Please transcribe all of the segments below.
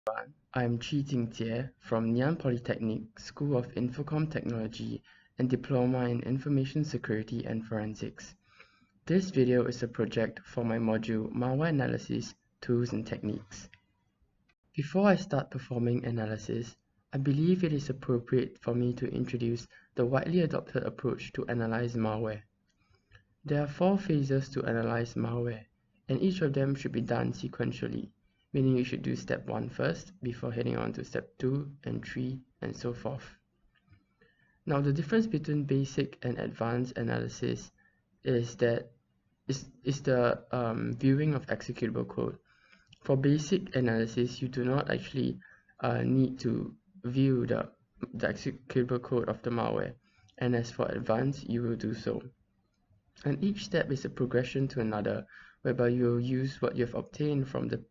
I'm Chi Jie from Nanyang Polytechnic School of Infocom Technology and Diploma in Information Security and Forensics. This video is a project for my module Malware Analysis, Tools and Techniques. Before I start performing analysis, I believe it is appropriate for me to introduce the widely adopted approach to analyze malware. There are 4 phases to analyze malware, and each of them should be done sequentially, meaning you should do step 1 first before heading on to step 2 and 3 and so forth. Now the difference between basic and advanced analysis is the viewing of executable code. For basic analysis, you do not actually need to view the executable code of the malware, and as for advanced, you will do so. And each step is a progression to another, whereby you will use what you have obtained from the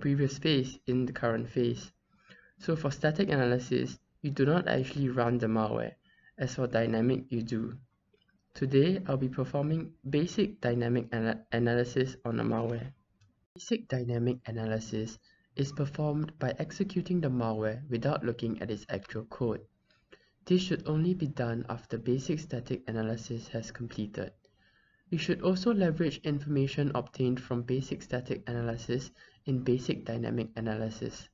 previous phase in the current phase. So for static analysis, you do not actually run the malware. As for dynamic, you do. Today, I'll be performing basic dynamic analysis on a malware. Basic dynamic analysis is performed by executing the malware without looking at its actual code. This should only be done after basic static analysis has completed. You should also leverage information obtained from basic static analysis in basic dynamic analysis.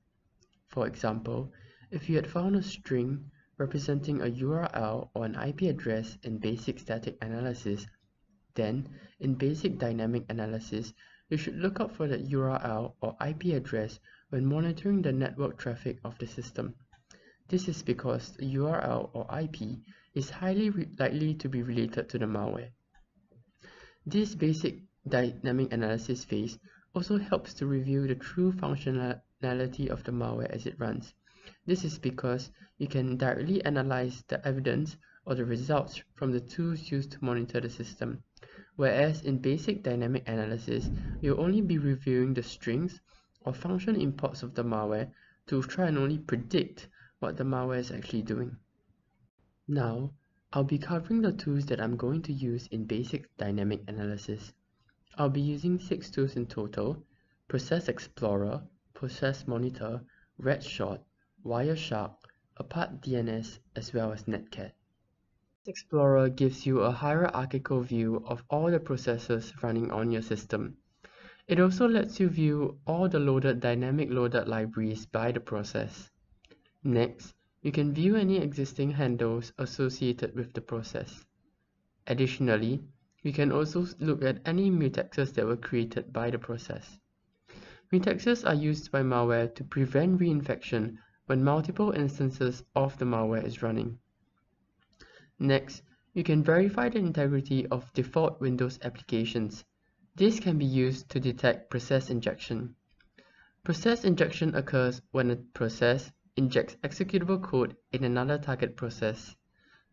For example, if you had found a string representing a URL or an IP address in basic static analysis, then in basic dynamic analysis, you should look out for that URL or IP address when monitoring the network traffic of the system. This is because the URL or IP is highly likely to be related to the malware. This basic dynamic analysis phase also helps to review the true functionality of the malware as it runs. This is because you can directly analyze the evidence or the results from the tools used to monitor the system, whereas in basic dynamic analysis, you'll only be reviewing the strings or function imports of the malware to try and only predict what the malware is actually doing. Now, I'll be covering the tools that I'm going to use in basic dynamic analysis. I'll be using 6 tools in total: Process Explorer, Process Monitor, Redshot, Wireshark, Apart DNS, as well as Netcat. Explorer gives you a hierarchical view of all the processes running on your system. It also lets you view all the loaded dynamic loaded libraries by the process. Next, you can view any existing handles associated with the process. Additionally, you can also look at any mutexes that were created by the process. Mutexes are used by malware to prevent reinfection when multiple instances of the malware is running. Next, you can verify the integrity of default Windows applications. This can be used to detect process injection. Process injection occurs when a process injects executable code in another target process.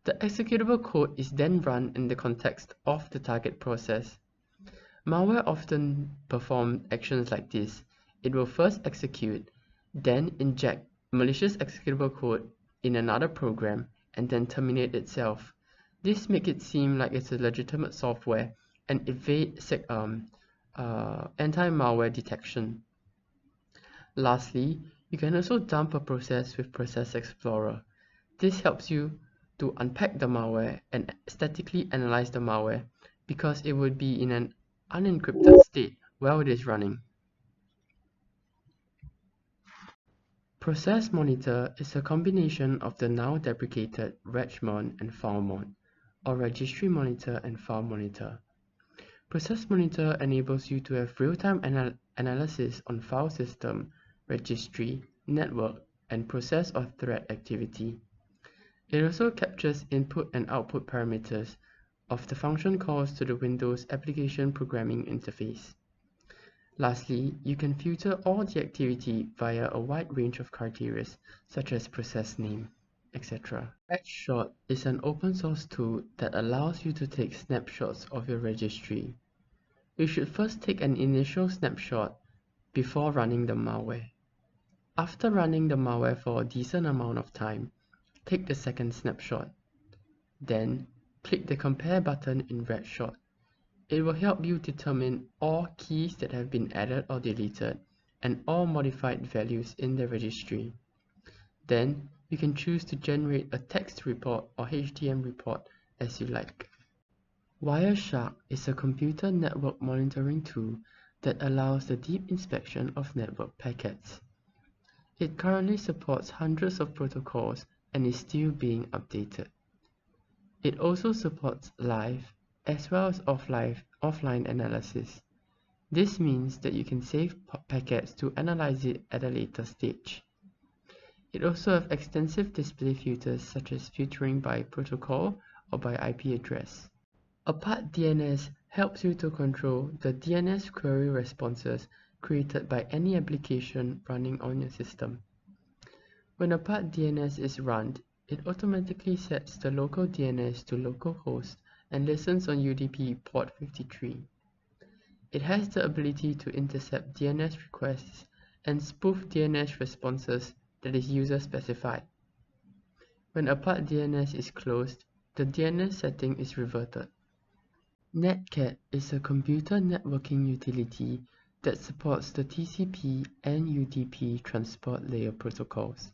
The executable code is then run in the context of the target process. Malware often performs actions like this. It will first execute, then inject malicious executable code in another program, and then terminate itself. This makes it seem like it's a legitimate software and evade anti-malware detection. Lastly, you can also dump a process with Process Explorer. This helps you to unpack the malware and statically analyze the malware because it would be in an unencrypted state while it is running. Process Monitor is a combination of the now deprecated Regmon and FileMon, or Registry Monitor and File Monitor. Process Monitor enables you to have real-time analysis on file system, registry, network, and process or thread activity. It also captures input and output parameters of the function calls to the Windows Application Programming Interface. Lastly, you can filter all the activity via a wide range of criteria, such as process name, etc. Redshot is an open source tool that allows you to take snapshots of your registry. You should first take an initial snapshot before running the malware. After running the malware for a decent amount of time, take the second snapshot. Then, click the Compare button in Redshot. It will help you determine all keys that have been added or deleted and all modified values in the registry. Then you can choose to generate a text report or HTML report as you like. Wireshark is a computer network monitoring tool that allows the deep inspection of network packets. It currently supports hundreds of protocols and is still being updated. It also supports live as well as offline analysis. This means that you can save packets to analyze it at a later stage. It also has extensive display filters such as filtering by protocol or by IP address. A part DNS helps you to control the DNS query responses created by any application running on your system. When a part DNS is run, it automatically sets the local DNS to localhost and listens on UDP port 53. It has the ability to intercept DNS requests and spoof DNS responses that is user specified. When a part DNS is closed, the DNS setting is reverted. Netcat is a computer networking utility that supports the TCP and UDP transport layer protocols.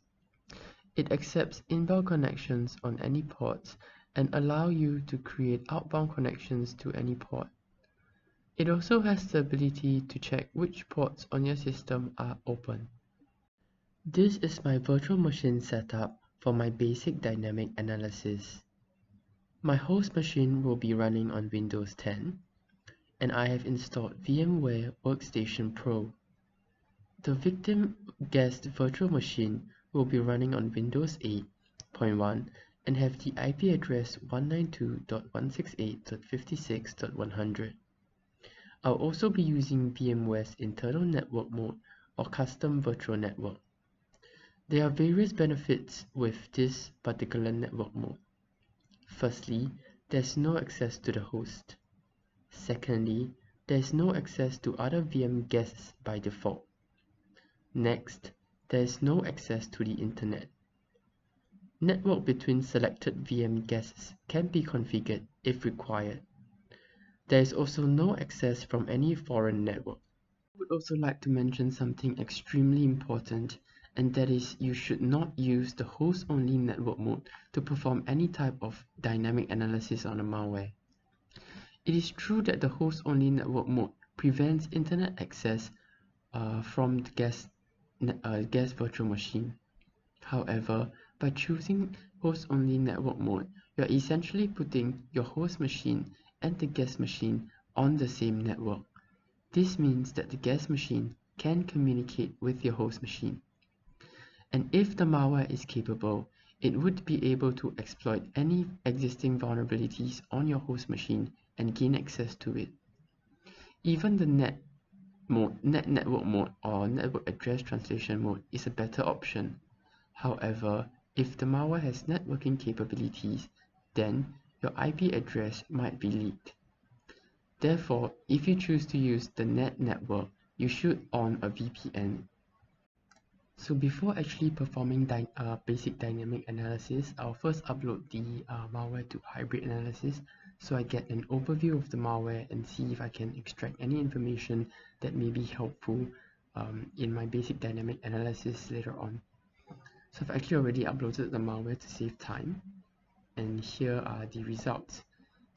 It accepts inbound connections on any ports and allows you to create outbound connections to any port. It also has the ability to check which ports on your system are open. This is my virtual machine setup for my basic dynamic analysis. My host machine will be running on Windows 10, and I have installed VMware Workstation Pro. The victim guest virtual machine will be running on Windows 8.1 and have the IP address 192.168.56.100. I'll also be using VMware's internal network mode or custom virtual network. There are various benefits with this particular network mode. Firstly, there's no access to the host. Secondly, there's no access to other VM guests by default. Next, there is no access to the internet. Network between selected VM guests can be configured if required. There is also no access from any foreign network. I would also like to mention something extremely important, and that is you should not use the host-only network mode to perform any type of dynamic analysis on a malware. It is true that the host-only network mode prevents internet access from the guest virtual machine. However, by choosing host-only network mode, you are essentially putting your host machine and the guest machine on the same network. This means that the guest machine can communicate with your host machine. And if the malware is capable, it would be able to exploit any existing vulnerabilities on your host machine and gain access to it. Even the net network mode or network address translation mode is a better option. However, if the malware has networking capabilities, then your IP address might be leaked. Therefore, if you choose to use the network, you should on a VPN. So before actually performing basic dynamic analysis, I'll first upload the malware to hybrid analysis so I get an overview of the malware and see if I can extract any information that may be helpful in my basic dynamic analysis later on. So I've actually already uploaded the malware to save time, and here are the results.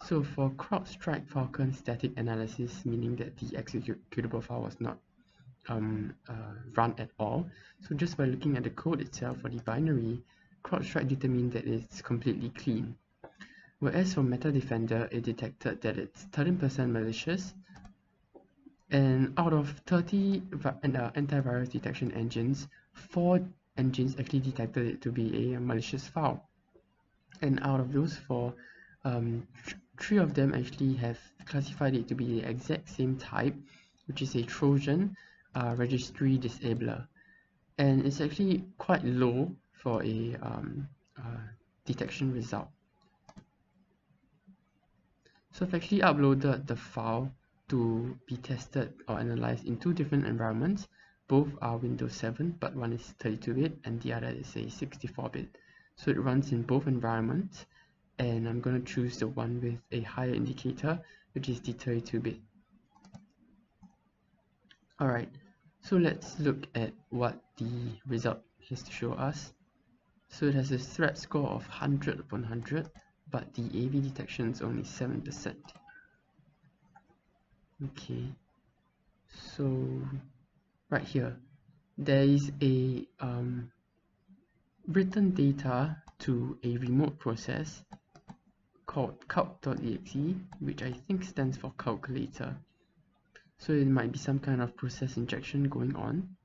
So for CrowdStrike Falcon static analysis, meaning that the executable file was not run at all. So just by looking at the code itself for the binary, CrowdStrike determined that it's completely clean. Whereas for MetaDefender, it detected that it's 13% malicious, and out of 30 antivirus detection engines, 4 engines actually detected it to be a malicious file. And out of those 4, 3 of them actually have classified it to be the exact same type, which is a Trojan registry disabler, and it's actually quite low for a detection result. So I've actually uploaded the file to be tested or analyzed in 2 different environments. Both are Windows 7, but one is 32-bit and the other is a 64-bit. So it runs in both environments, and I'm going to choose the one with a higher indicator, which is the 32-bit. Alright, So let's look at what the result has to show us. So it has a threat score of 100 upon 100, but the AV detection is only 7%. Okay, so right here, there is a written data to a remote process called calc.exe, which I think stands for calculator. So it might be some kind of process injection going on.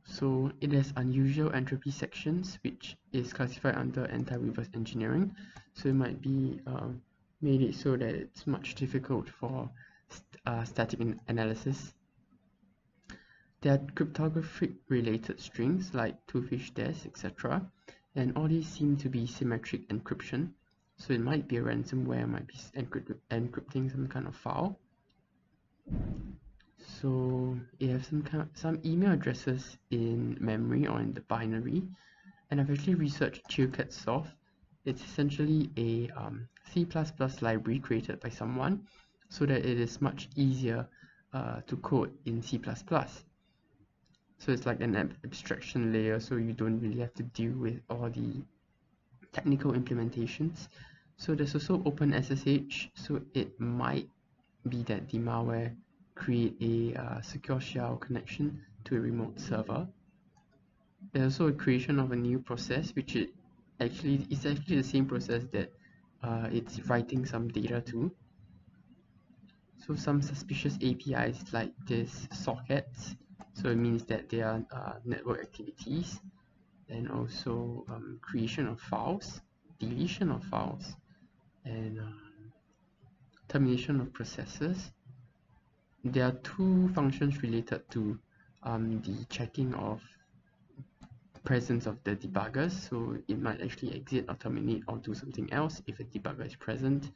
So it has unusual entropy sections, which is classified under anti-reverse engineering. So it might be made it so that it's much difficult for static analysis. There are cryptographic related strings like two-fish dash, etc. And all these seem to be symmetric encryption. So it might be a ransomware, might be encrypting some kind of file. So you have some email addresses in memory or in the binary, and I've actually researched ChillCatSoft. It's essentially a C++ library created by someone so that it is much easier to code in C++. So it's like an abstraction layer, so you don't really have to deal with all the technical implementations. So there's also OpenSSH, so it might be that the malware create a secure shell connection to a remote server. There's also a creation of a new process, which is actually the same process that it's writing some data to. So some suspicious APIs like this sockets, so it means that they are network activities, and also creation of files, deletion of files, and termination of processes. There are two functions related to the checking of presence of the debuggers, so it might actually exit or terminate or do something else if a debugger is present.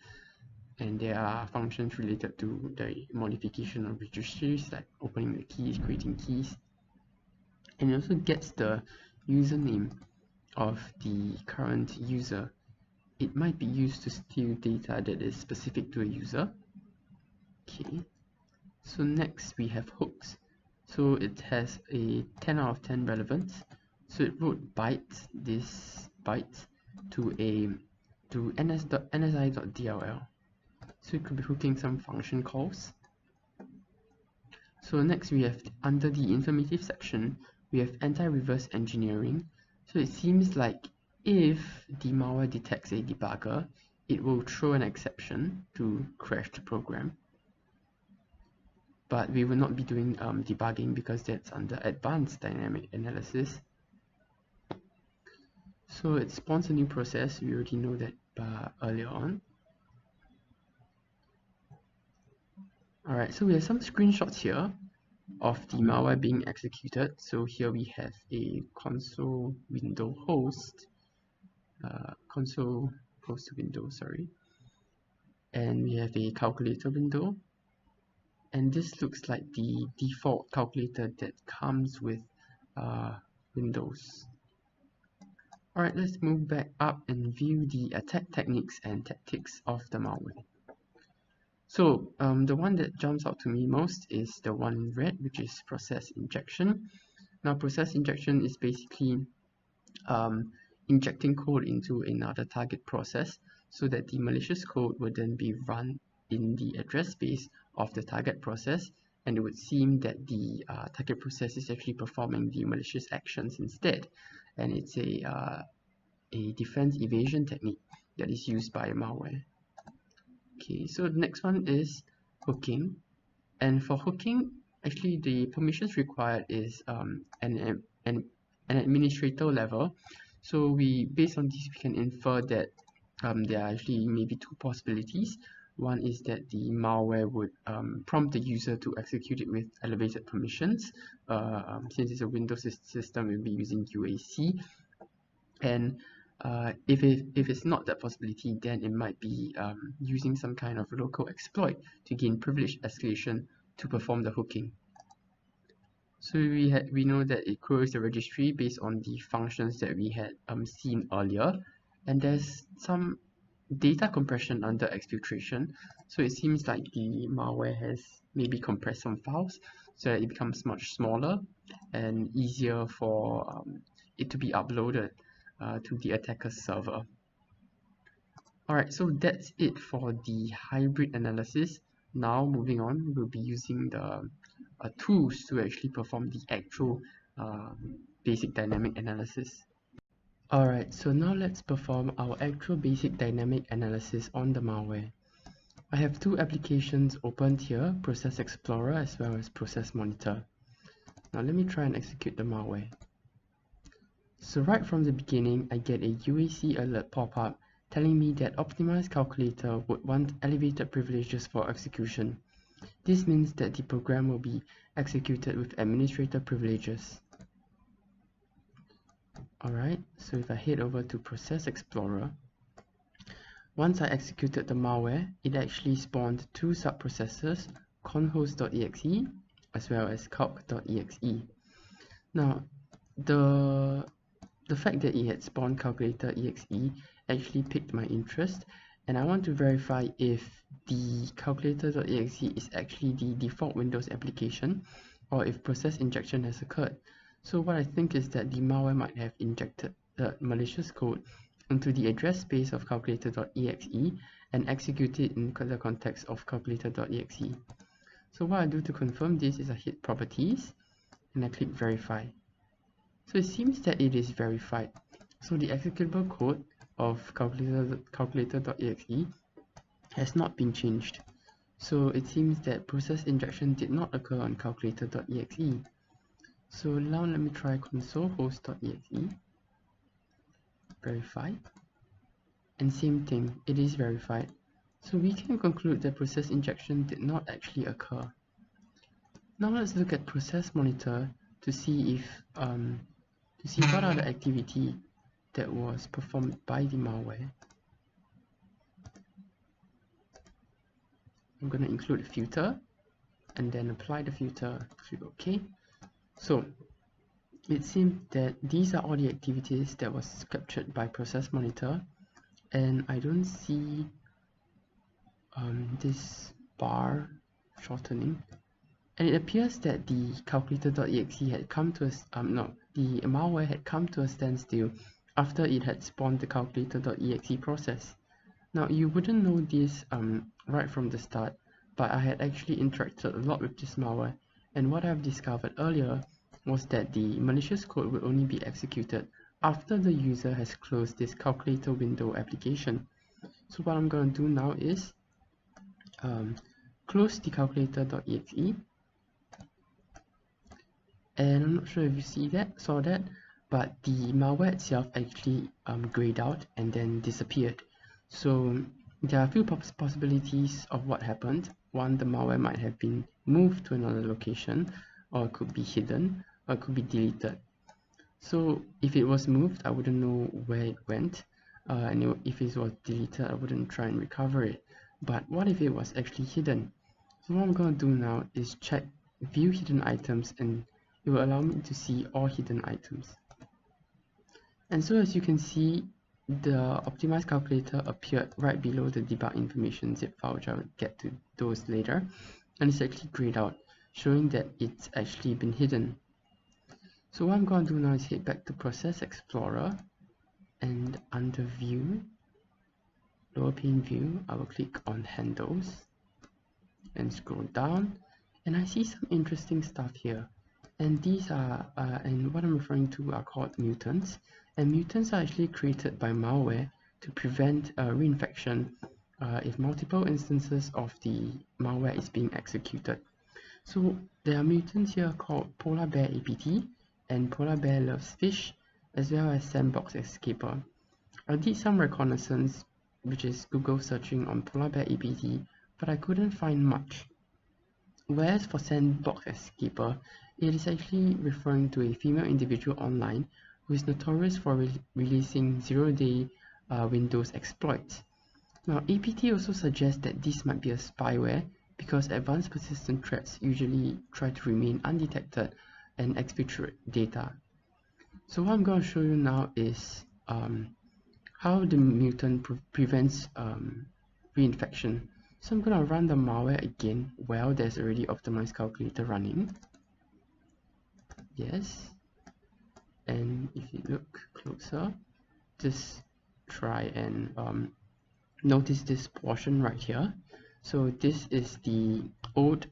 And there are functions related to the modification of registries, like opening the keys, creating keys. And it also gets the username of the current user. It might be used to steal data that is specific to a user. Okay, so next we have hooks. So it has a 10 out of 10 relevance. So it wrote this bytes to nsi.dll. So it could be hooking some function calls. So next we have, under the informative section, we have anti-reverse engineering. So it seems like if the malware detects a debugger, it will throw an exception to crash the program. But we will not be doing debugging because that's under advanced dynamic analysis. So it spawns a new process. We already know that earlier on. Alright, so we have some screenshots here of the malware being executed. So here we have a console window host, console host window, sorry. And we have a calculator window. And this looks like the default calculator that comes with Windows. Alright, let's move back up and view the attack techniques and tactics of the malware. So the one that jumps out to me most is the one in red, which is process injection. Now process injection is basically injecting code into another target process so that the malicious code would then be run in the address space of the target process, and it would seem that the target process is actually performing the malicious actions instead, and it's a defense evasion technique that is used by malware. Okay, so the next one is hooking, and for hooking, actually the permissions required is an administrator level. So based on this, we can infer that there are actually maybe two possibilities. One is that the malware would prompt the user to execute it with elevated permissions. Since it's a Windows system, we'll be using UAC. And if it's not that possibility, then it might be using some kind of local exploit to gain privilege escalation to perform the hooking. So we know that it queries the registry based on the functions that we had seen earlier, and there's some data compression under exfiltration. So it seems like the malware has maybe compressed some files so that it becomes much smaller and easier for it to be uploaded to the attacker's server. Alright, so that's it for the hybrid analysis. Now moving on, we'll be using the tools to actually perform the actual basic dynamic analysis. Alright, so now let's perform our actual basic dynamic analysis on the malware. I have two applications opened here, Process Explorer as well as Process Monitor. Now let me try and execute the malware. So right from the beginning, I get a UAC alert pop-up telling me that Optimized Calculator would want elevated privileges for execution. This means that the program will be executed with administrator privileges. Alright, so if I head over to Process Explorer, once I executed the malware, it actually spawned two subprocessors, conhost.exe as well as calc.exe. Now, the fact that it had spawned calculator.exe actually piqued my interest, and I want to verify if the calculator.exe is actually the default Windows application or if process injection has occurred. So what I think is that the malware might have injected the malicious code into the address space of calculator.exe and execute it in the context of calculator.exe. So what I do to confirm this is I hit properties and I click verify. So it seems that it is verified. So the executable code of calculator.exe has not been changed. So it seems that process injection did not occur on calculator.exe. So now let me try console host.exe, verify, and same thing, it is verified. So we can conclude that process injection did not actually occur. Now let's look at process monitor to see if what are the activity that was performed by the malware. I'm going to include a filter and then apply the filter, click OK. So it seems that these are all the activities that was captured by process monitor, and I don't see this bar shortening, and it appears that the calculator.exe had come to the malware had come to a standstill after it had spawned the calculator.exe process. Now you wouldn't know this right from the start, but I had actually interacted a lot with this malware, and what I've discovered earlier was that the malicious code will only be executed after the user has closed this calculator window application. So what I'm going to do now is close the calculator.exe, and I'm not sure if you saw that, but the malware itself actually grayed out and then disappeared. So there are a few possibilities of what happened. One, the malware might have been moved to another location, or it could be hidden, or it could be deleted. So if it was moved, I wouldn't know where it went, and if it was deleted, I wouldn't try and recover it. But what if it was actually hidden? So what I'm going to do now is check view hidden items, and it will allow me to see all hidden items. And so as you can see, the optimized calculator appeared right below the debug information zip file, which I will get to those later, and it's actually grayed out, showing that it's actually been hidden. So what I'm going to do now is head back to Process Explorer, and under View, lower pane view, I will click on Handles and scroll down, and I see some interesting stuff here. And these are, and what I'm referring to are called mutants, and mutants are actually created by malware to prevent reinfection if multiple instances of the malware is being executed. So there are mutants here called Polar Bear APT and Polar Bear Loves Fish, as well as Sandbox Escaper. I did some reconnaissance, which is Google searching on Polar Bear APT, but I couldn't find much. Whereas for Sandbox Escaper, it is actually referring to a female individual online who is notorious for releasing zero-day Windows exploits. Now, APT also suggests that this might be a spyware because advanced persistent threats usually try to remain undetected and exfiltrate data. So what I'm going to show you now is how the mutant prevents reinfection. So I'm going to run the malware again while there's already optimized calculator running. yes. And if you look closer, just try and notice this portion right here. So this is the old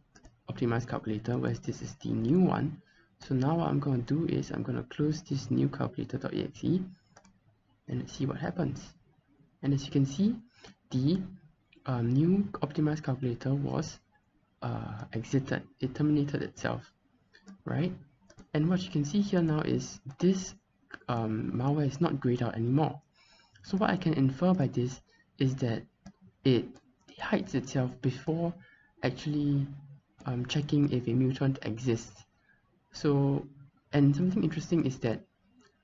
optimized calculator, whereas this is the new one. So now what I'm going to do is I'm going to close this new calculator.exe and let's see what happens. And as you can see, the new optimized calculator was exited. It terminated itself, right? And what you can see here now is this malware is not grayed out anymore. So what I can infer by this is that it hides itself before actually checking if a mutant exists. So, and something interesting is that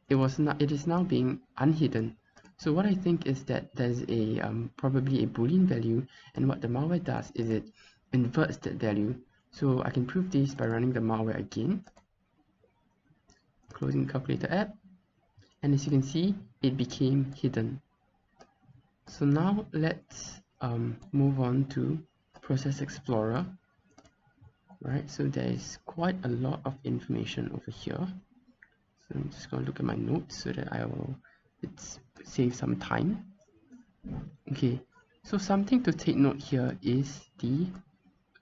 it is now being unhidden. So what I think is that there's a probably a boolean value, and what the malware does is it inverts that value. So I can prove this by running the malware again, closing calculator app, and as you can see, it became hidden. So now let's move on to Process Explorer. Right, so there is quite a lot of information over here. So I'm just going to look at my notes so that it's save some time. Okay, so something to take note here is the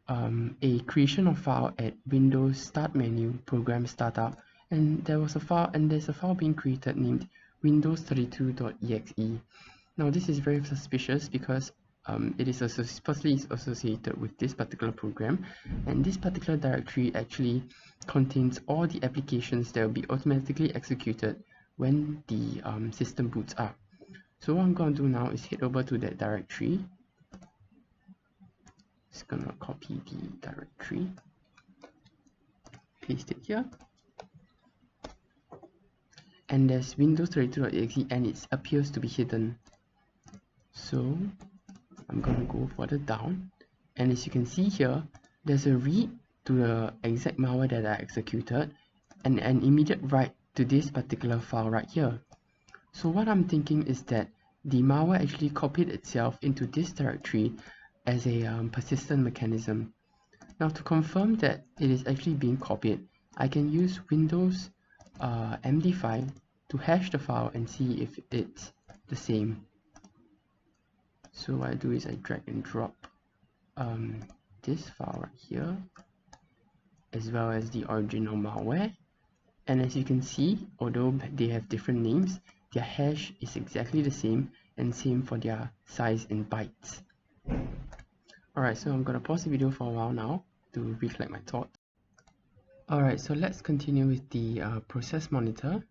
a creation of file at Windows Start menu, Program Startup, and there's a file being created named Windows32.exe. Now this is very suspicious because it is firstly associated with this particular program, and this particular directory actually contains all the applications that will be automatically executed when the system boots up. So what I'm going to do now is head over to that directory. Just gonna copy the directory, paste it here, and there's Windows32.exe and it appears to be hidden. So I'm gonna go further down, and as you can see here, there's a read to the exact malware that I executed and an immediate write to this particular file right here. So what I'm thinking is that the malware actually copied itself into this directory as a persistent mechanism. Now to confirm that it is actually being copied, I can use Windows MD5 to hash the file and see if it's the same. So what I do is I drag and drop this file right here, as well as the original malware, and as you can see, although they have different names, their hash is exactly the same, and same for their size in bytes. Alright, so I'm gonna pause the video for a while now to recollect my thoughts. Alright, so let's continue with the process monitor.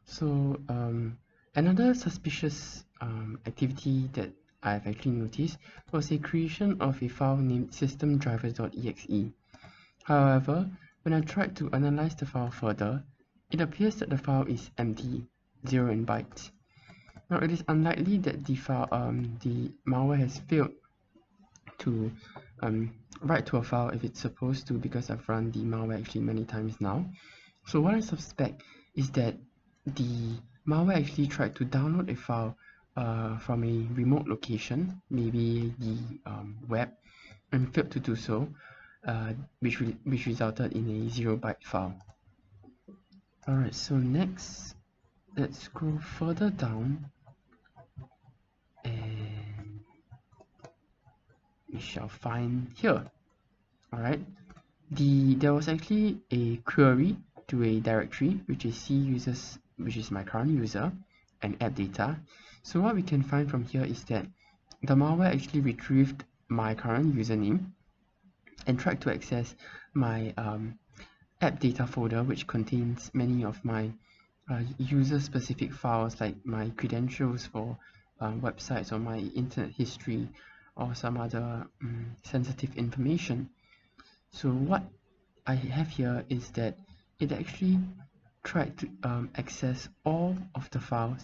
So another suspicious activity that I've actually noticed was a creation of a file named systemdrivers.exe. However, when I tried to analyze the file further, it appears that the file is empty, 0 in bytes. Now it is unlikely that the malware has failed to write to a file if it's supposed to, because I've run the malware actually many times now. So what I suspect is that the malware actually tried to download a file from a remote location, maybe the web, and failed to do so, which resulted in a 0-byte file. Alright, so next, let's scroll further down, and we shall find here. Alright, there was actually a query to a directory, which is C users, which is my current user, and app data. So what we can find from here is that the malware actually retrieved my current username and tried to access my app data folder, which contains many of my user specific files, like my credentials for websites, or my internet history, or some other sensitive information. So what I have here is that it actually tried to access all of the files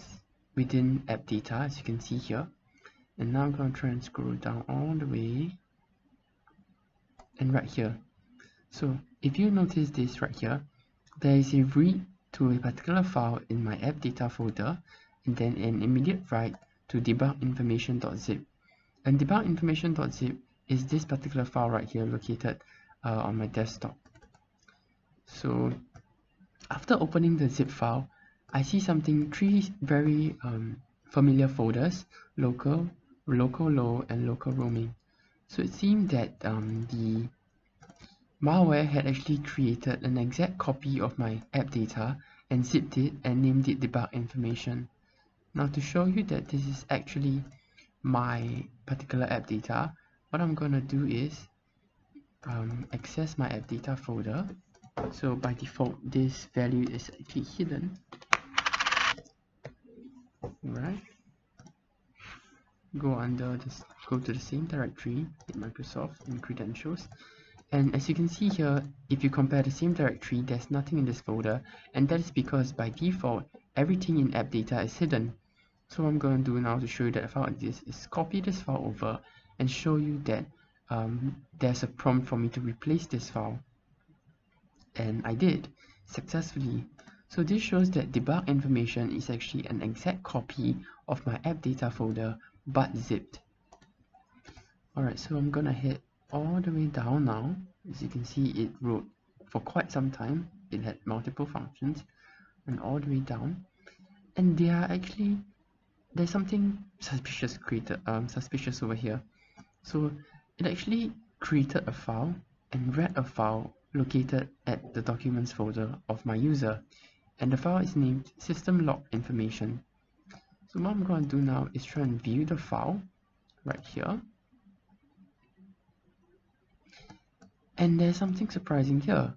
within app data, as you can see here. And now I'm going to try and scroll down all the way, and right here. So if you notice this right here, there is a read to a particular file in my app data folder, and then an immediate write to debuginformation.zip. And debuginformation.zip is this particular file right here, located on my desktop. So After opening the zip file, I see three very familiar folders: local, local low, and local roaming. So it seemed that the malware had actually created an exact copy of my app data and zipped it and named it debug information. Now, to show you that this is actually my particular app data, what I'm going to do is access my app data folder. So by default, this value is actually hidden. Right, go to the same directory in Microsoft in credentials, and as you can see here, if you compare the same directory, there's nothing in this folder, and that is because by default everything in app data is hidden. So what I'm going to do now to show you that a file like this is copy this file over and show you that there's a prompt for me to replace this file, and I did successfully. So this shows that debug information is actually an exact copy of my app data folder but zipped. Alright, so I'm gonna head all the way down now. As you can see, it wrote for quite some time. It had multiple functions, and all the way down, and there's something suspicious over here. So it actually created a file and read a file located at the documents folder of my user, and the file is named system log information. So what I'm going to do now is try and view the file right here, and there's something surprising here.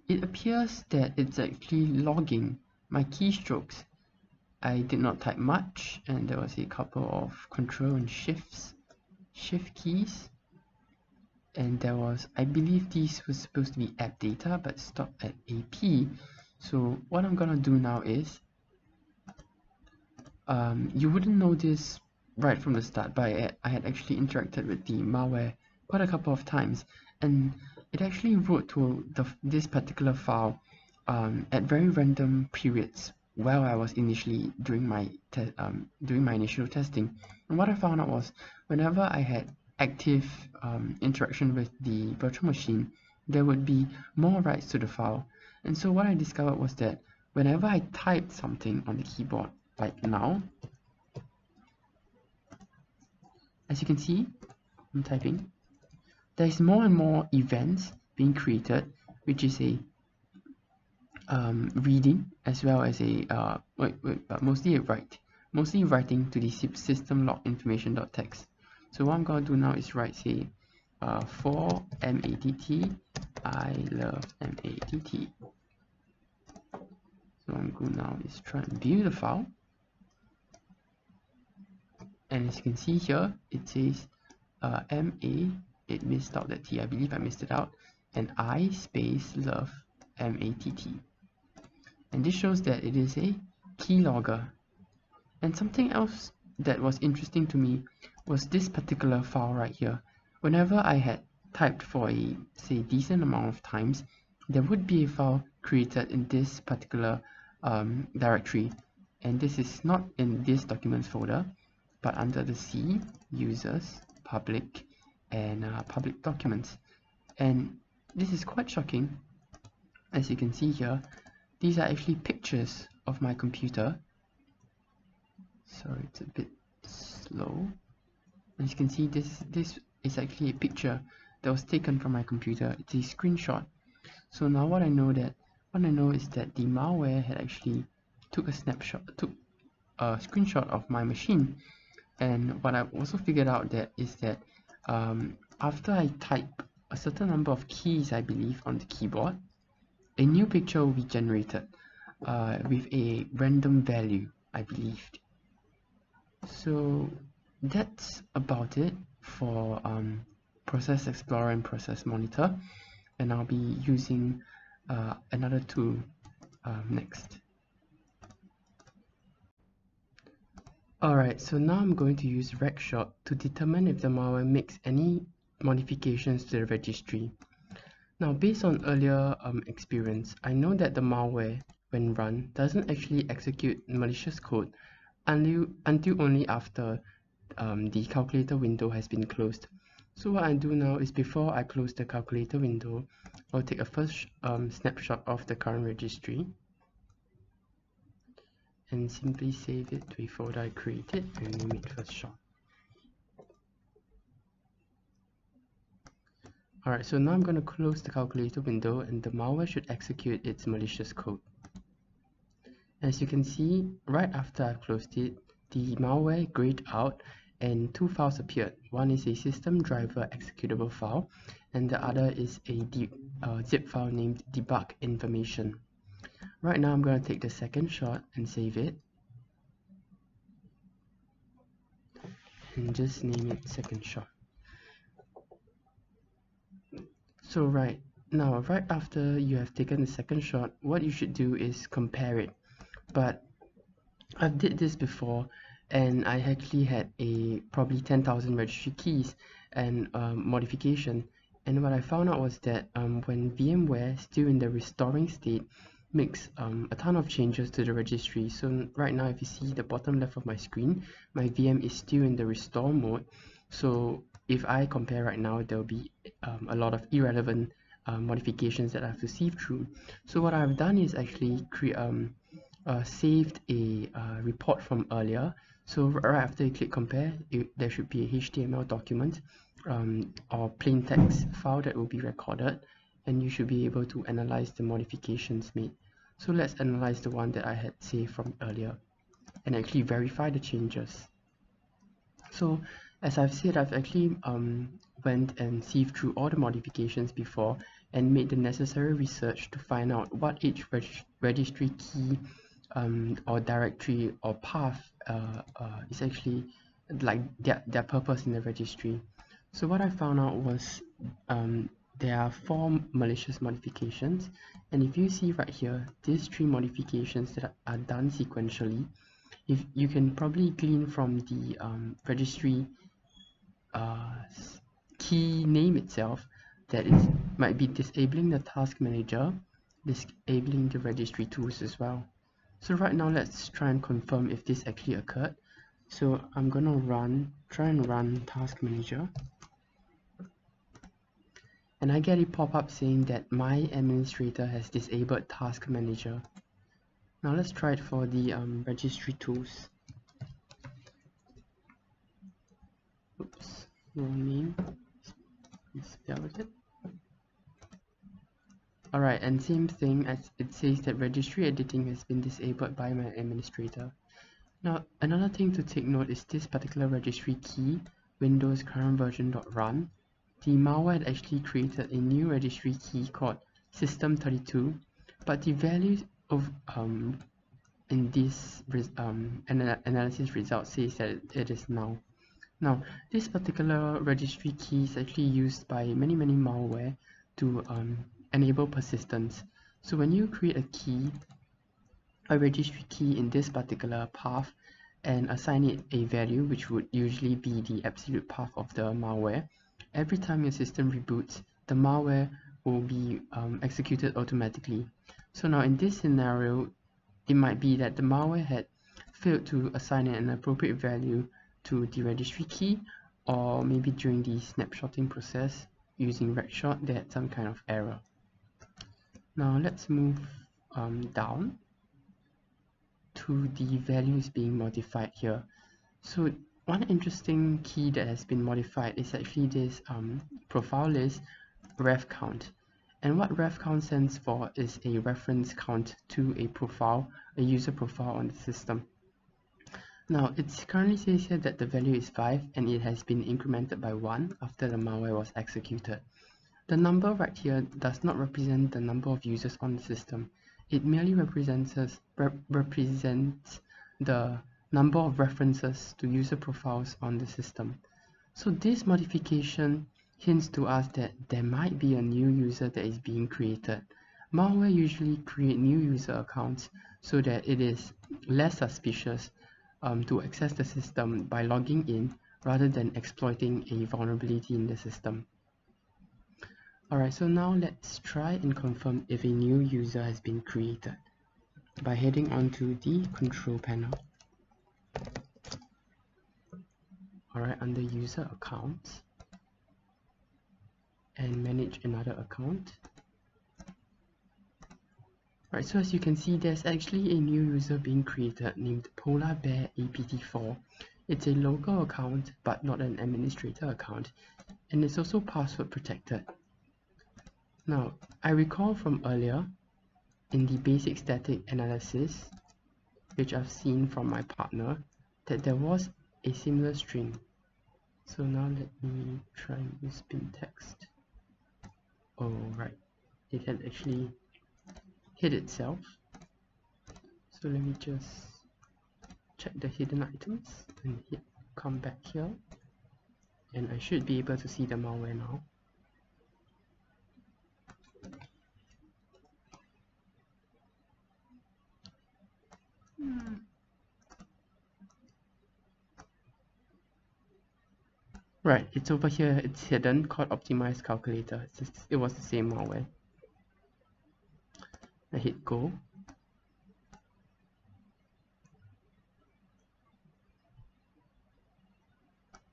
It appears that it's actually logging my keystrokes. I did not type much, and there was a couple of control and shift keys, and there was, I believe these was supposed to be app data but stopped at AP. So what I'm gonna do now is, you wouldn't know this right from the start, but I had actually interacted with the malware quite a couple of times, and it actually wrote to this particular file at very random periods while I was initially doing my initial testing. And what I found out was, whenever I had active interaction with the virtual machine, there would be more writes to the file. And so what I discovered was that whenever I typed something on the keyboard, like now, as you can see, I'm typing, there's more and more events being created, which is a reading as well as a mostly writing to the system log information.txt. So what I'm going to do now is write, say, for MATT, I love MATT. So I'm going now is try and view the file, and as you can see here, it says MA, it missed out that T, I believe I missed it out, and I space love MATT. And this shows that it is a keylogger. And something else that was interesting to me was this particular file right here. Whenever I had typed for a, say, decent amount of times, there would be a file created in this particular directory, and this is not in this documents folder, but under the C, users, public, and public documents. And this is quite shocking. As you can see here, these are actually pictures of my computer. Sorry, it's a bit slow. As you can see, this is actually a picture that was taken from my computer. It's a screenshot. So now what I know is that the malware had actually took a screenshot of my machine. And what I also figured out is that after I type a certain number of keys, I believe, on the keyboard, a new picture will be generated with a random value, I believed. So that's about it for Process Explorer and Process Monitor, and I'll be using another tool next. Alright, so now I'm going to use Regshot to determine if the malware makes any modifications to the registry. Now, based on earlier experience, I know that the malware, when run, doesn't actually execute malicious code until only after the calculator window has been closed. So what I do now is, before I close the calculator window, I'll take a first snapshot of the current registry. and simply save it to a folder I created and name it first shot. Alright, so now I'm going to close the calculator window and the malware should execute its malicious code. As you can see, right after I've closed it, the malware grayed out and two files appeared. One is a system driver executable file and the other is a zip file named debug information. Right now I'm going to take the second shot and save it and just name it second shot. So right after you have taken the second shot, what you should do is compare it. But I've did this before and I actually had probably 10,000 registry keys and modification, and what I found out was that when VMware, still in the restoring state, makes a ton of changes to the registry. So right now, if you see the bottom left of my screen, my VM is still in the restore mode. So if I compare right now, there will be a lot of irrelevant modifications that I have to sieve through. So what I've done is actually saved a report from earlier. So right after you click compare, there should be a HTML document or plain text file that will be recorded, and you should be able to analyze the modifications made. So let's analyze the one that I had saved from earlier and actually verify the changes. So as I've said, I've actually went and sieved through all the modifications before and made the necessary research to find out what each registry key or directory or path is actually like their purpose in the registry. So what I found out was there are 4 malicious modifications, and if you see right here, these 3 modifications that are done sequentially, if you can probably glean from the registry key name itself that it might be disabling the task manager, disabling the registry tools as well. So right now let's try and confirm if this actually occurred. So I'm gonna try and run task manager, and I get a pop-up saying that my administrator has disabled task manager. Now let's try it for the registry tools. Oops, wrong name. Spell it. Alright, and same thing, as it says that registry editing has been disabled by my administrator. Now, another thing to take note is this particular registry key, Windows current version.run. The malware had actually created a new registry key called system32, but the value of in this analysis result says that it is null. Now, this particular registry key is actually used by many malware to enable persistence. So when you create a registry key in this particular path and assign it a value, which would usually be the absolute path of the malware, every time your system reboots, the malware will be executed automatically. So now in this scenario, it might be that the malware had failed to assign an appropriate value to the registry key, or maybe during the snapshotting process using regshot they had some kind of error. Now let's move down to the values being modified here. So one interesting key that has been modified is actually this profile list ref count. And what ref count stands for is a reference count to a profile, a user profile on the system. Now, it currently says here that the value is 5 and it has been incremented by 1 after the malware was executed. The number right here does not represent the number of users on the system. It merely represents the number of references to user profiles on the system. So this modification hints to us that there might be a new user that is being created. Malware usually create new user accounts so that it is less suspicious to access the system by logging in rather than exploiting a vulnerability in the system. Alright, so now let's try and confirm if a new user has been created by heading onto the control panel. Alright, under user accounts and manage another account. Right, so as you can see, there's actually a new user being created named Polar Bear APT4. It's a local account, but not an administrator account, and it's also password protected. Now, I recall from earlier in the basic static analysis, which I've seen from my partner, that there was a similar string. So now let me try and use bin text. Oh, right, it had actually hid itself. So let me just check the hidden items and hit come back here, and I should be able to see the malware now. Right, it's over here, it's hidden, called optimized calculator. It was the same malware. I hit go.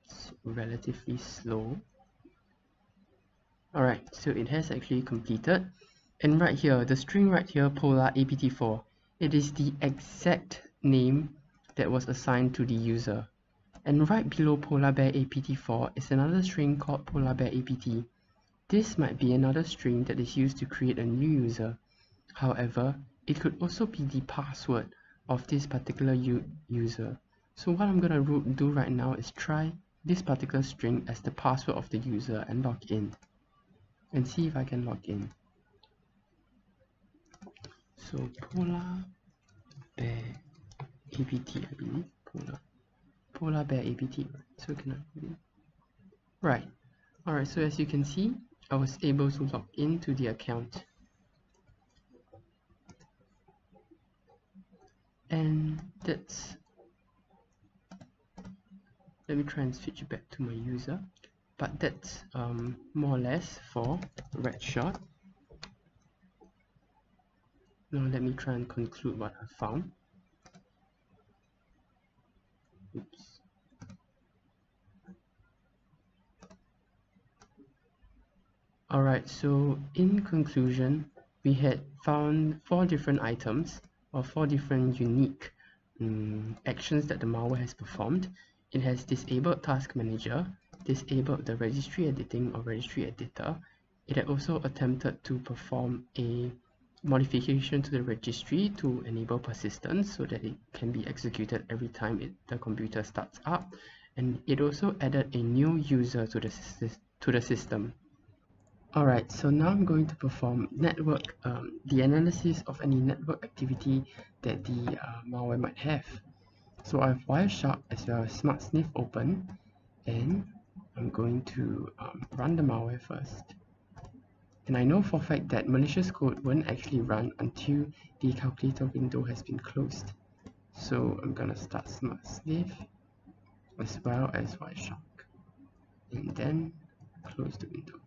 It's relatively slow. Alright, so it has actually completed. And right here, the string right here, Polar APT4, it is the exact name that was assigned to the user. And right below Polar Bear APT4 is another string called Polar Bear APT. This might be another string that is used to create a new user. However, it could also be the password of this particular user. So what I'm going to do right now is try this particular string as the password of the user and log in. And see if I can log in. So Polar Bear APT, I believe. Polar Bear APT, right? So can I log in? Right. Alright, so as you can see, I was able to log into the account. And that's, let me try and switch back to my user, but that's more or less for red shot. Now let me try and conclude what I found. Oops. Alright, so in conclusion, we had found 4 different items or 4 different unique actions that the malware has performed. It has disabled Task Manager, disabled the registry editing or registry editor. It had also attempted to perform a modification to the registry to enable persistence so that it can be executed every time the computer starts up. And it also added a new user to the system. Alright, so now I'm going to perform the analysis of any network activity that the malware might have. So I have Wireshark as well as SmartSniff open, and I'm going to run the malware first. And I know for a fact that malicious code won't actually run until the calculator window has been closed. So I'm gonna start SmartSniff as well as Wireshark, and then close the window.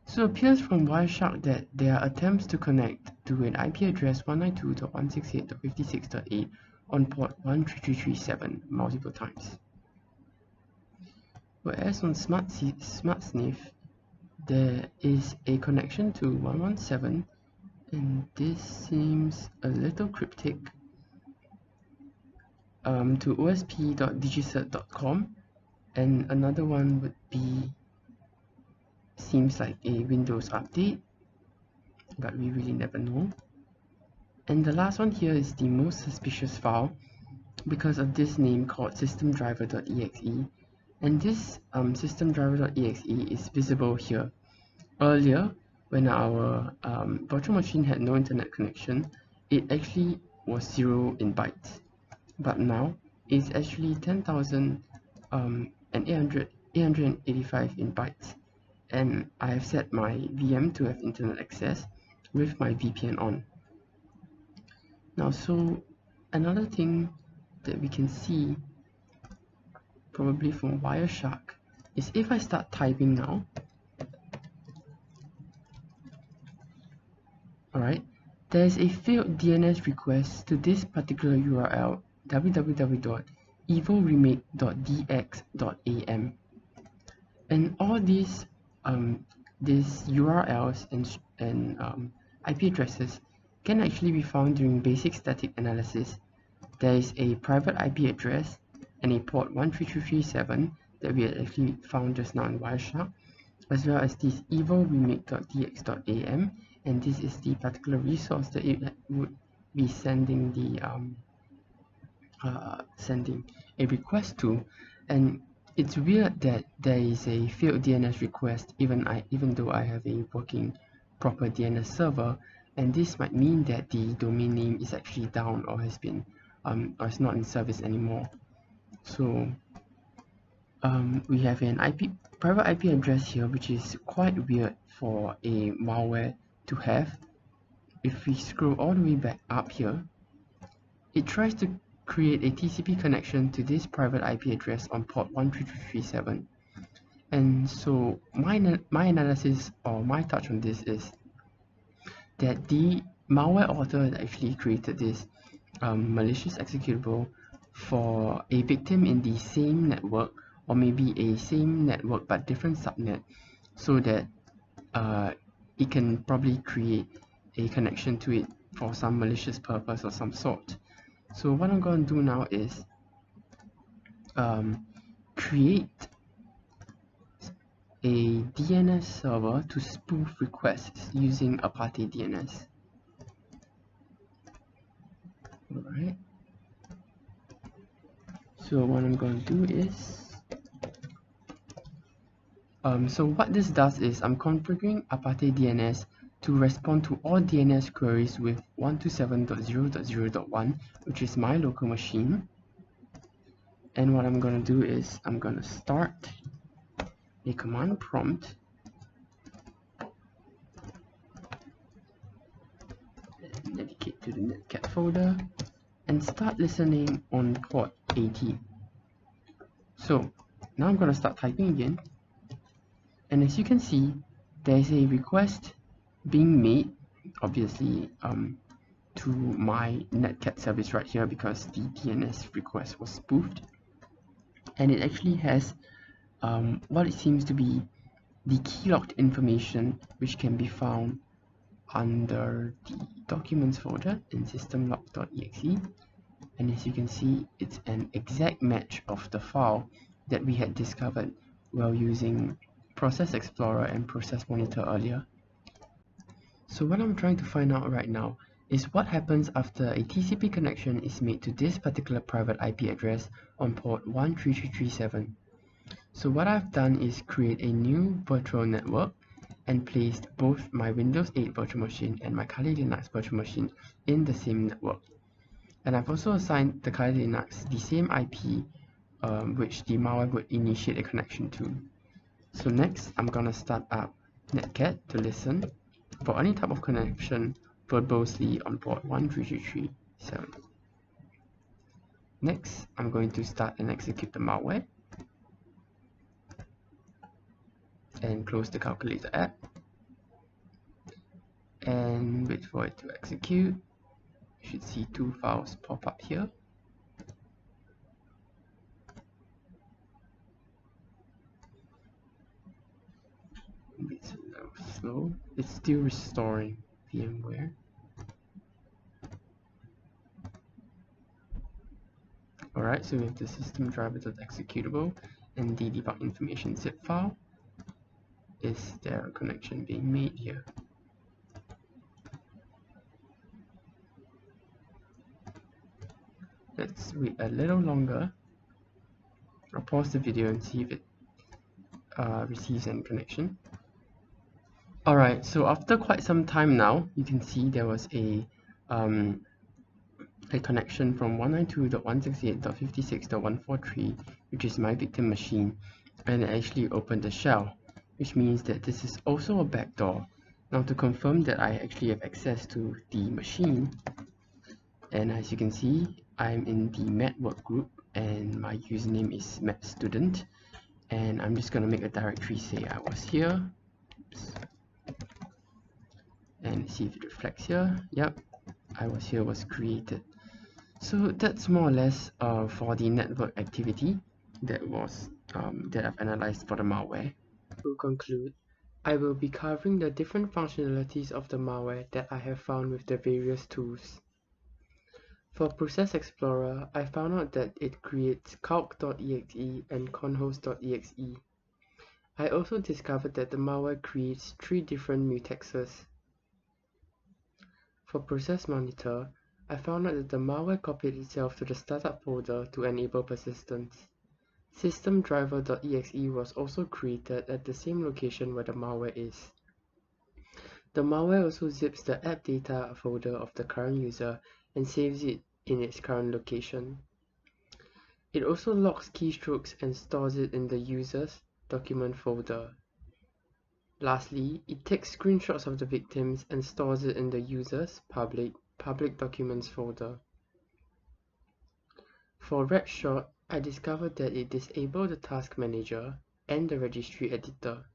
So it appears from Wireshark that there are attempts to connect to an IP address 192.168.56.8 on port 13337 multiple times. Whereas on SmartSniff, there is a connection to 117, and this seems a little cryptic, to osp.digicert.com, and another one would be, seems like a Windows update, but we really never know. And the last one here is the most suspicious file because of this name called systemdriver.exe, and this systemdriver.exe is visible here. Earlier, when our virtual machine had no internet connection, it actually was 0 in bytes, but now it's actually 10,885 in bytes, and I have set my VM to have internet access with my VPN on. Now, so another thing that we can see probably from Wireshark is if I start typing now, alright, there's a failed DNS request to this particular URL, www.evilremake.dx.am, and all these URLs and IP addresses can actually be found during basic static analysis. There is a private IP address and a port 13337 that we had actually found just now in Wireshark, as well as this evil remake.dx.am, and this is the particular resource that it would be sending a request to. And it's weird that there is a failed DNS request even though I have a working proper DNS server, and this might mean that the domain name is actually down or has been or is not in service anymore. So we have an private IP address here, which is quite weird for a malware to have. If we scroll all the way back up here, it tries to create a TCP connection to this private IP address on port 13337. And so my analysis or my touch on this is that the malware author actually created this malicious executable for a victim in the same network, or maybe a same network but different subnet, so that it can probably create a connection to it for some malicious purpose of some sort. So what I'm going to do now is create a DNS server to spoof requests using Apate DNS. Alright. So what I'm going to do is so what this does is I'm configuring Apate DNS to respond to all DNS queries with 127.0.0.1, which is my local machine. And what I'm going to do is I'm going to start a command prompt and navigate to the netcat folder and start listening on port 80. So now I'm going to start typing again, and as you can see, there is a request being made, obviously to my netcat service right here, because the DNS request was spoofed, and it actually has what it seems to be the keylogged information, which can be found under the documents folder in systemlog.exe. And as you can see, it's an exact match of the file that we had discovered while using Process Explorer and Process Monitor earlier. So what I'm trying to find out right now is what happens after a TCP connection is made to this particular private IP address on port 13337. So what I've done is create a new virtual network and placed both my Windows 8 virtual machine and my Kali Linux virtual machine in the same network. And I've also assigned the Kali Linux the same IP which the malware would initiate a connection to. So next, I'm gonna start up netcat to listen for any type of connection verbosely on port 13337. Next, I'm going to start and execute the malware and close the calculator app and wait for it to execute. You should see two files pop up here. It's a little slow. It's still restoring VMware. Alright, so we have the system driver.executable and the debug information zip file. Is there a connection being made here? Let's wait a little longer. I'll pause the video and see if it receives any connection. Alright, so after quite some time now, you can see there was a connection from 192.168.56.143, which is my victim machine, and it actually opened the shell, which means that this is also a backdoor. Now to confirm that I actually have access to the machine, and as you can see, I'm in the network group and my username is medstudent, and I'm just going to make a directory say I was here. Oops. And see if it reflects here. Yep, I was here was created. So that's more or less for the network activity that was that I've analyzed for the malware. To conclude, I will be covering the different functionalities of the malware that I have found with the various tools. For Process Explorer, I found out that it creates calc.exe and conhost.exe. I also discovered that the malware creates 3 different mutexes. For Process Monitor, I found out that the malware copied itself to the startup folder to enable persistence. Systemdriver.exe was also created at the same location where the malware is. The malware also zips the app data folder of the current user and saves it in its current location. It also logs keystrokes and stores it in the user's document folder. Lastly, it takes screenshots of the victims and stores it in the user's public documents folder. For Redshot, I discovered that it disabled the task manager and the registry editor.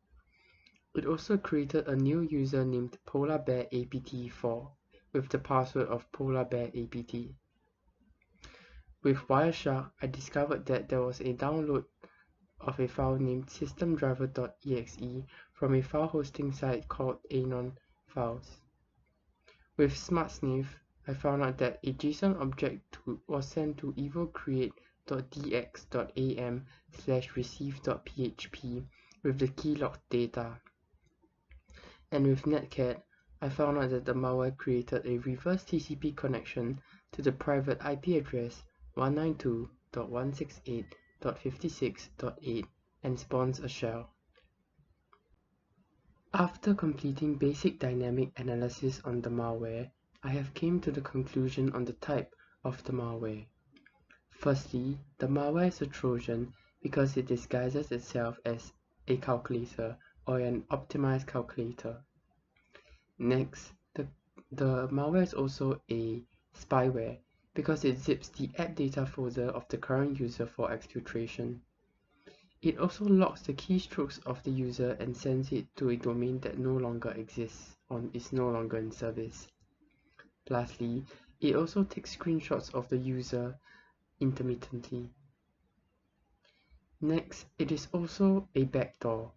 It also created a new user named PolarBearAPT4 with the password of PolarBearAPT. With Wireshark, I discovered that there was a download of a file named systemdriver.exe from a file hosting site called Anon Files. With SmartSniff, I found out that a JSON object was sent to evocreate.dx.am/receive.php with the key locked data. And with Netcat, I found out that the malware created a reverse TCP connection to the private IP address 192.168.56.8 and spawns a shell. After completing basic dynamic analysis on the malware, I have came to the conclusion on the type of the malware. Firstly, the malware is a Trojan because it disguises itself as a calculator or an optimized calculator. Next, the malware is also a spyware because it zips the app data folder of the current user for exfiltration. It also logs the keystrokes of the user and sends it to a domain that no longer exists or is no longer in service. Lastly, it also takes screenshots of the user intermittently. Next, it is also a backdoor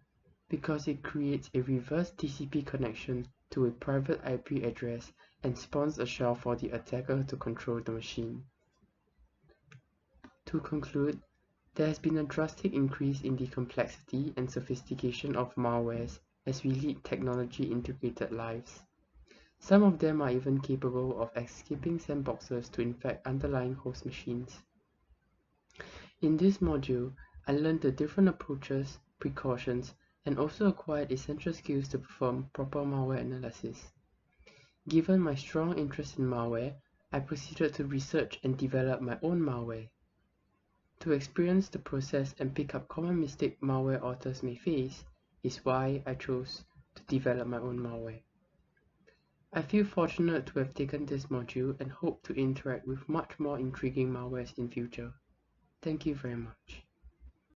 because it creates a reverse TCP connection to a private IP address and spawns a shell for the attacker to control the machine. To conclude, there has been a drastic increase in the complexity and sophistication of malwares as we lead technology-integrated lives. Some of them are even capable of escaping sandboxes to infect underlying host machines. In this module, I learned the different approaches, precautions, and also acquired essential skills to perform proper malware analysis. Given my strong interest in malware, I proceeded to research and develop my own malware. To experience the process and pick up common mistakes malware authors may face is why I chose to develop my own malware. I feel fortunate to have taken this module and hope to interact with much more intriguing malwares in future. Thank you very much.